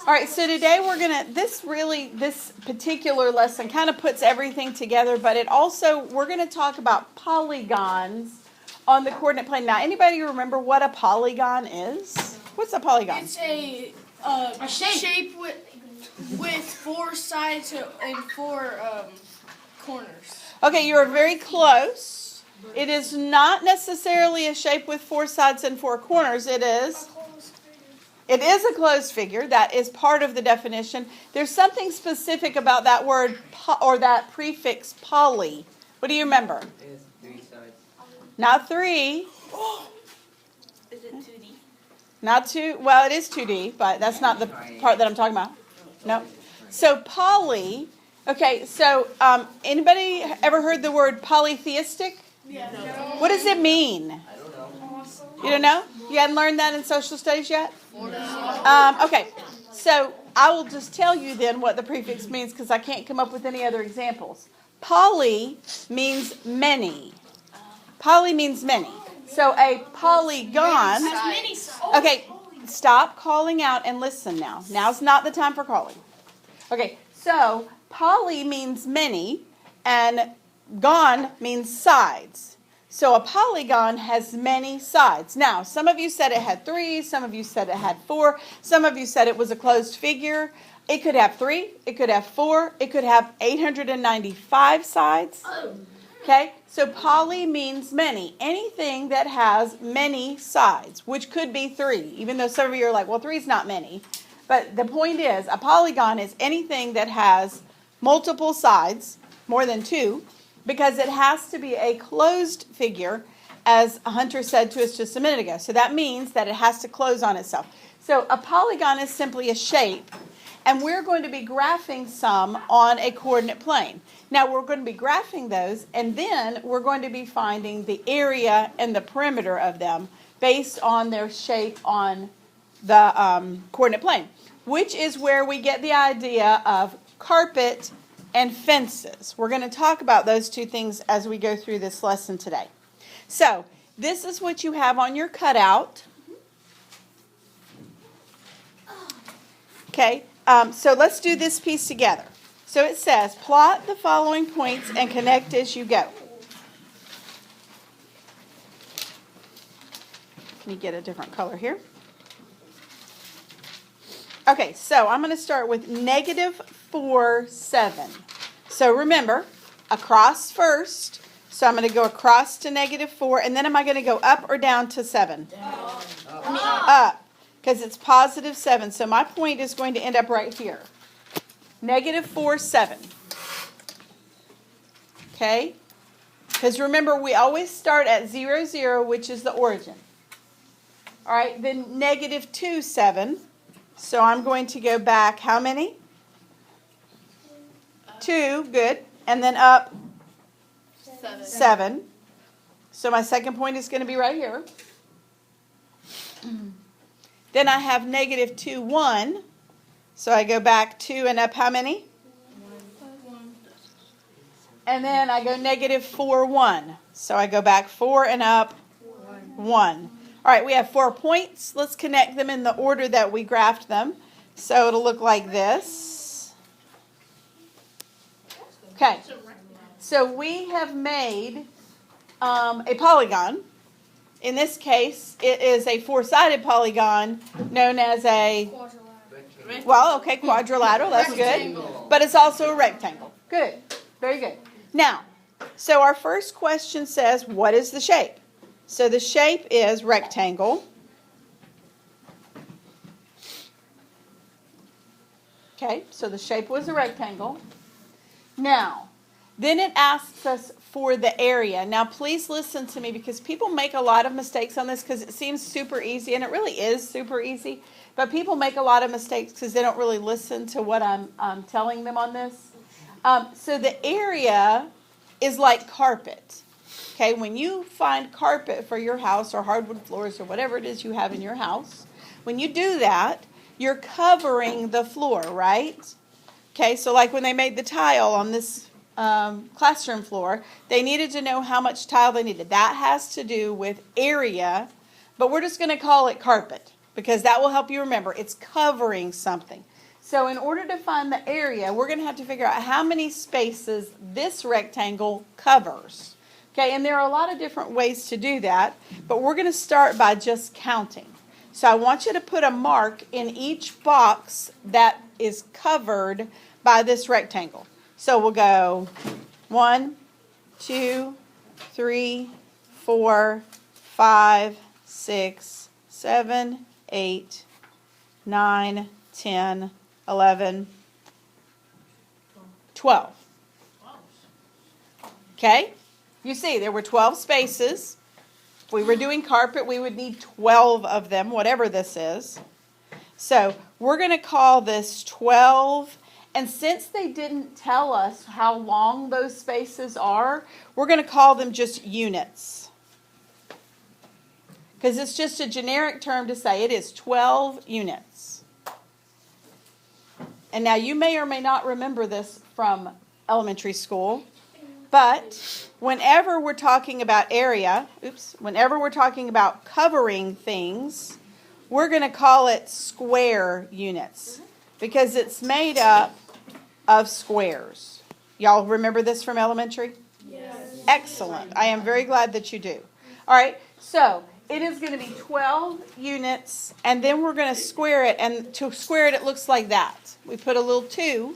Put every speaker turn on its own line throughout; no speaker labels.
All right, so today this particular lesson kind of puts everything together, but we're going to talk about polygons on the coordinate plane. Now, anybody remember what a polygon is? What's a polygon?
It's a shape with four sides and four corners.
Okay, you are very close. It is not necessarily a shape with four sides and four corners. It is a closed figure. That is part of the definition. There's something specific about that word or that prefix poly. What do you remember?
It has 3 sides.
Not 3.
Is it 2D?
Not 2. Well, it is 2D, but that's not the part that I'm talking about. No. So poly. Okay, so anybody ever heard the word polytheistic?
Yeah. No.
What does it mean?
I don't know.
You don't know? You hadn't learned that in social studies yet? Okay, so I will just tell you then what the prefix means because I can't come up with any other examples. Poly means many. Poly means many. So a polygon. Okay, stop calling out and listen now. Now's not the time for calling. Okay, so poly means many and gon means sides. So a polygon has many sides. Now, some of you said it had 3, some of you said it had 4, some of you said it was a closed figure. It could have 3, it could have 4, it could have 895 sides. Okay, so poly means many. Anything that has many sides, which could be 3, even though some of you are like, well, 3 is not many. But the point is, a polygon is anything that has multiple sides, more than 2, because it has to be a closed figure, as Hunter said to us just a minute ago. So that means that it has to close on itself. So a polygon is simply a shape, and we're going to be graphing some on a coordinate plane. Now we're going to be graphing those, and then we're going to be finding the area and the perimeter of them based on their shape on the coordinate plane, which is where we get the idea of carpet and fences. We're going to talk about those two things as we go through this lesson today. So, this is what you have on your cutout. Okay, so let's do this piece together. So it says, plot the following points and connect as you go. Let me get a different color here. Okay, so I'm going to start with -4, 7. So remember, across first. So I'm going to go across to -4, and then am I going to go up or down to 7? Up, because it's +7. So my point is going to end up right here. -4, 7. Okay? Because remember, we always start at 0, 0, which is the origin. All right, then -2, 7. So I'm going to go back, how many? 2, good. And then up 7. So my second point is going to be right here. Then I have -2, 1. So I go back 2 and up how many?
1.
And then I go -4, 1. So I go back 4 and up 1. All right, we have 4 points. Let's connect them in the order that we graphed them. So it'll look like this. Okay, so we have made a polygon. In this case, it is a 4-sided polygon known as a, quadrilateral. That's good. But it's also a rectangle. Good, very good. Now, so our first question says, what is the shape? So the shape is rectangle. Okay, so the shape was a rectangle. Now, then it asks us for the area. Now, please listen to me because people make a lot of mistakes on this because it seems super easy, and it really is super easy. But people make a lot of mistakes because they don't really listen to what I'm telling them on this. So the area is like carpet. Okay, when you find carpet for your house or hardwood floors or whatever it is you have in your house, when you do that, you're covering the floor, right? Okay, so like when they made the tile on this classroom floor, they needed to know how much tile they needed. That has to do with area, but we're just going to call it carpet because that will help you remember. It's covering something. So in order to find the area, we're going to have to figure out how many spaces this rectangle covers. Okay, and there are a lot of different ways to do that, but we're going to start by just counting. So I want you to put a mark in each box that is covered by this rectangle. So we'll go 1, 2, 3, 4, 5, 6, 7, 8, 9, 10, 11, 12. Okay? You see, there were 12 spaces. If we were doing carpet, we would need 12 of them, whatever this is. So we're going to call this 12. And since they didn't tell us how long those spaces are, we're going to call them just units. Because it's just a generic term to say it is 12 units. And now you may or may not remember this from elementary school, but whenever we're talking about area, whenever we're talking about covering things, we're going to call it square units because it's made up of squares. Y'all remember this from elementary?
Yes.
Excellent. I am very glad that you do. All right, so it is going to be 12 units, and then we're going to square it, and to square it, it looks like that. We put a little 2,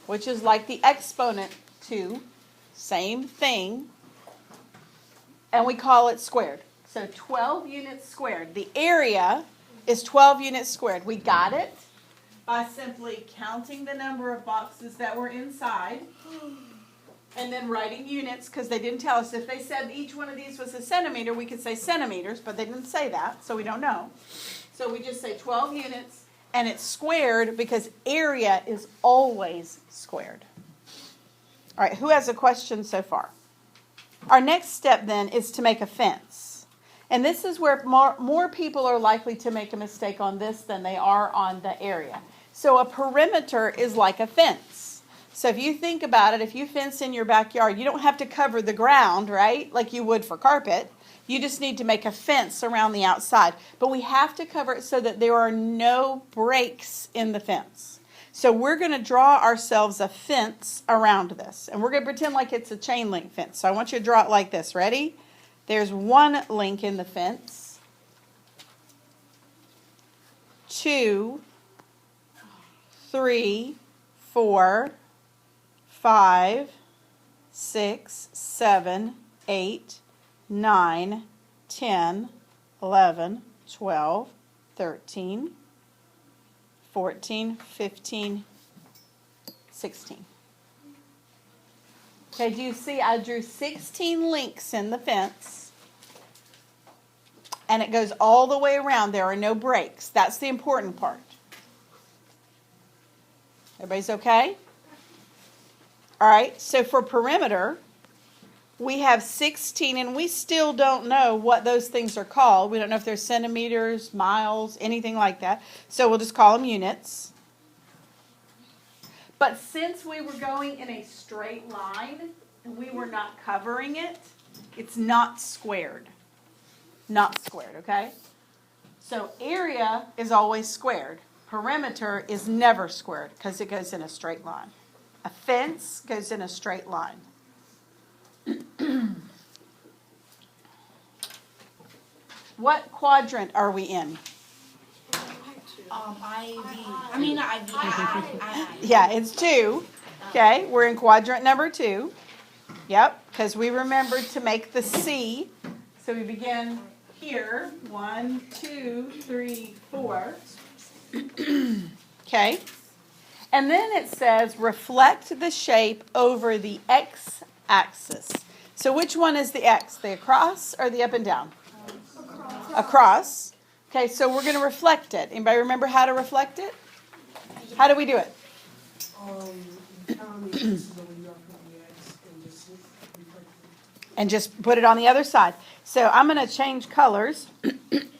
which is like the exponent 2, same thing, and we call it squared. So 12 units squared. The area is 12 units squared. We got it by simply counting the number of boxes that were inside and then writing units because they didn't tell us. If they said each one of these was a centimeter, we could say centimeters, but they didn't say that, so we don't know. So we just say 12 units, and it's squared because area is always squared. All right, who has a question so far? Our next step then is to make a fence. And this is where more people are likely to make a mistake on this than they are on the area. So a perimeter is like a fence. So if you think about it, if you fence in your backyard, you don't have to cover the ground, right, like you would for carpet. You just need to make a fence around the outside. But we have to cover it so that there are no breaks in the fence. So we're going to draw ourselves a fence around this. And we're going to pretend like it's a chain link fence. So I want you to draw it like this. Ready? There's one link in the fence. 2, 3, 4, 5, 6, 7, 8, 9, 10, 11, 12, 13, 14, 15, 16. Okay, do you see I drew 16 links in the fence, and it goes all the way around. There are no breaks. That's the important part. Everybody's okay? All right, so for perimeter, we have 16, and we still don't know what those things are called. We don't know if they're centimeters, miles, anything like that. So we'll just call them units. But since we were going in a straight line, and we were not covering it, it's not squared. Not squared, okay? So area is always squared. Perimeter is never squared because it goes in a straight line. A fence goes in a straight line. What quadrant are we in? Yeah, it's 2. Okay, we're in quadrant number 2. Yep, because we remembered to make the C. So we begin here. 1, 2, 3, 4. Okay. And then it says reflect the shape over the x-axis. So which one is the x? The across or the up and down? Across. Okay, so we're going to reflect it. Anybody remember how to reflect it? How do we do it? And just put it on the other side. So I'm going to change colors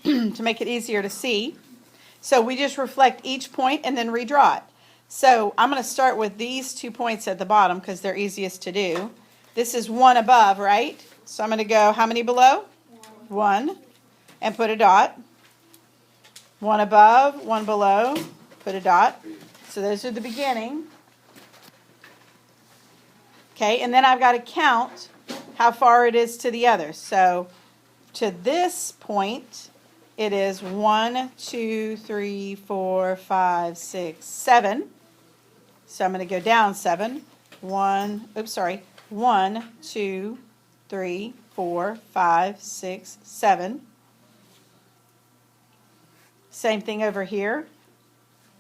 to make it easier to see. So we just reflect each point and then redraw it. So I'm going to start with these 2 points at the bottom because they're easiest to do. This is 1 above, right? So I'm going to go how many below? 1. And put a dot. 1 above, 1 below, put a dot. So those are the beginning. Okay, and then I've got to count how far it is to the other. So to this point, it is 1, 2, 3, 4, 5, 6, 7. So I'm going to go down 7. 1, 2, 3, 4, 5, 6, 7. Same thing over here.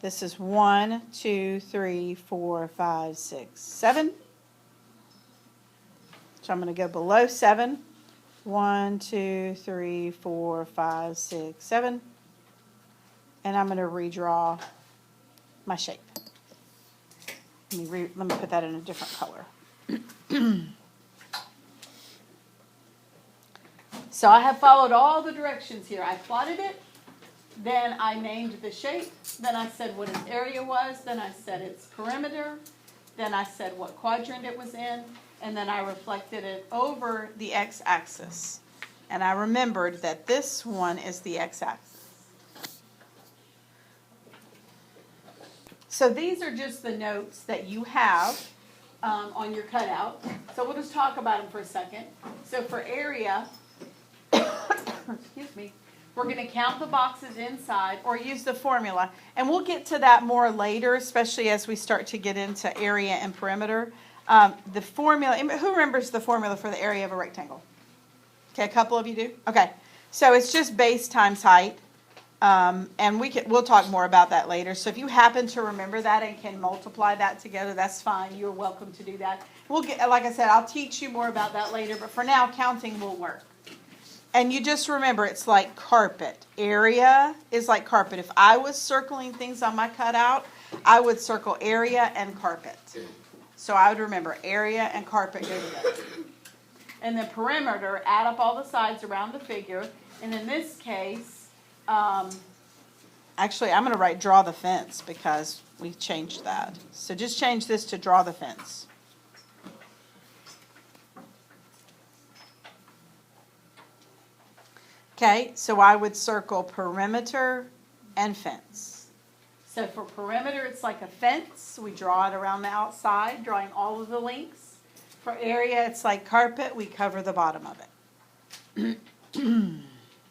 This is 1, 2, 3, 4, 5, 6, 7. So I'm going to go below 7. 1, 2, 3, 4, 5, 6, 7. And I'm going to redraw my shape. Let me put that in a different color. So I have followed all the directions here. I plotted it. Then I named the shape. Then I said what its area was. Then I said its perimeter. Then I said what quadrant it was in. And then I reflected it over the x-axis. And I remembered that this one is the x-axis. So these are just the notes that you have on your cutout. So we'll just talk about them for a second. So for area, excuse me, we're going to count the boxes inside or use the formula. And we'll get to that more later, especially as we start to get into area and perimeter. The formula, who remembers the formula for the area of a rectangle? Okay, a couple of you do? Okay, so it's just base times height. And we'll talk more about that later. So if you happen to remember that and can multiply that together, that's fine. You're welcome to do that. Like I said, I'll teach you more about that later. But for now, counting will work. And you just remember, it's like carpet. Area is like carpet. If I was circling things on my cutout, I would circle area and carpet. So I would remember area and carpet go together. And then perimeter, add up all the sides around the figure. And in this case, actually I'm going to write draw the fence because we changed that. So just change this to draw the fence. Okay, so I would circle perimeter and fence. So for perimeter, it's like a fence. We draw it around the outside, drawing all of the links. For area, it's like carpet. We cover the bottom of it.